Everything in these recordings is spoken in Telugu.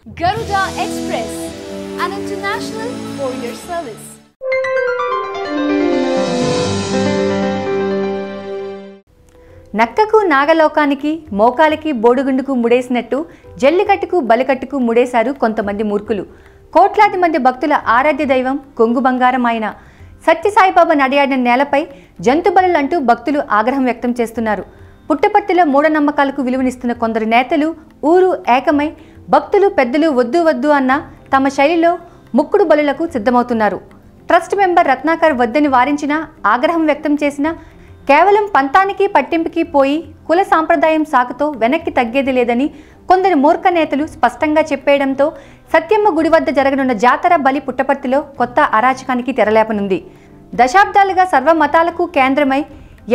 Garuda Express, an international courier service. నక్కకు నాగలోకానికి మోకాలికి బోడుగుండుకు ముడేసినట్టు జల్లికట్టుకు బలికట్టుకు ముడేశారు కొంతమంది మూర్ఖులు. కోట్లాది మంది భక్తుల ఆరాధ్య దైవం కొంగు బంగారం ఆయన సత్యసాయిబాబా నడియాడిన నేలపై జంతుబలులంటూ భక్తులు ఆగ్రహం వ్యక్తం చేస్తున్నారు. పుట్టపర్తిలో మూఢనమ్మకాలకు విలువనిస్తున్న కొందరు నేతలు ఊరు ఏకమై భక్తులు పెద్దలు వద్దు వద్దు అన్న తమ శైలిలో ముక్కుడు బలులకు సిద్ధమవుతున్నారు. ట్రస్ట్ మెంబర్ రత్నాకర్ వద్దని వారించినా ఆగ్రహం వ్యక్తం చేసినా కేవలం పంతానికి పట్టింపుకి పోయి కుల సాంప్రదాయం సాకుతో వెనక్కి తగ్గేది లేదని కొందరు మూర్ఖ నేతలు స్పష్టంగా చెప్పేయడంతో సత్యమ్మ గుడి వద్ద జరగనున్న జాతర బలి పుట్టపర్తిలో కొత్త అరాచకానికి తెరలేపనుంది. దశాబ్దాలుగా సర్వమతాలకు కేంద్రమై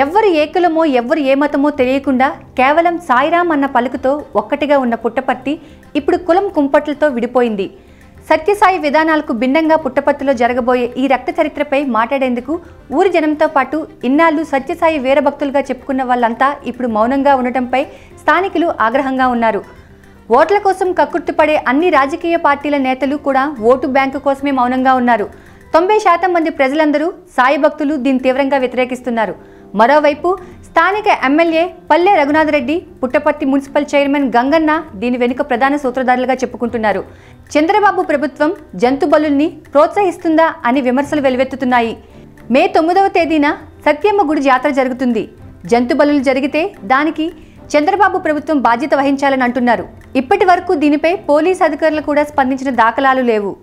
ఎవ్వరు ఏ కులమో ఎవ్వరు ఏ మతమో తెలియకుండా కేవలం సాయిరాం అన్న పలుకుతో ఒక్కటిగా ఉన్న పుట్టపర్తి ఇప్పుడు కులం కుంపట్లతో విడిపోయింది. సత్యసాయి విధానాలకు భిన్నంగా పుట్టపర్తిలో జరగబోయే ఈ రక్త చరిత్రపై మాట్లాడేందుకు ఊరి జనంతో పాటు ఇన్నాళ్ళు సత్యసాయి వీరభక్తులుగా చెప్పుకున్న వాళ్ళంతా ఇప్పుడు మౌనంగా ఉండటంపై స్థానికులు ఆగ్రహంగా ఉన్నారు. ఓట్ల కోసం కక్కుర్తిపడే అన్ని రాజకీయ పార్టీల నేతలు కూడా ఓటు బ్యాంకు కోసమే మౌనంగా ఉన్నారు. 90% మంది ప్రజలందరూ సాయి భక్తులు దీన్ని తీవ్రంగా వ్యతిరేకిస్తున్నారు. మరోవైపు స్థానిక ఎమ్మెల్యే పల్లె రఘునాథరెడ్డి, పుట్టపర్తి మున్సిపల్ చైర్మన్ గంగన్న దీని వెనుక ప్రధాన సూత్రధారులుగా చెప్పుకుంటున్నారు. చంద్రబాబు ప్రభుత్వం జంతు బలుల్ని ప్రోత్సహిస్తుందా అని విమర్శలు వెలువెత్తుతున్నాయి. మే 9వ తేదీన సత్యమ్మ గుడి జాతర జరుగుతుంది. జంతు బలులు జరిగితే దానికి చంద్రబాబు ప్రభుత్వం బాధ్యత వహించాలని అంటున్నారు. ఇప్పటి వరకు దీనిపై పోలీసు అధికారులు కూడా స్పందించిన దాఖలాలు లేవు.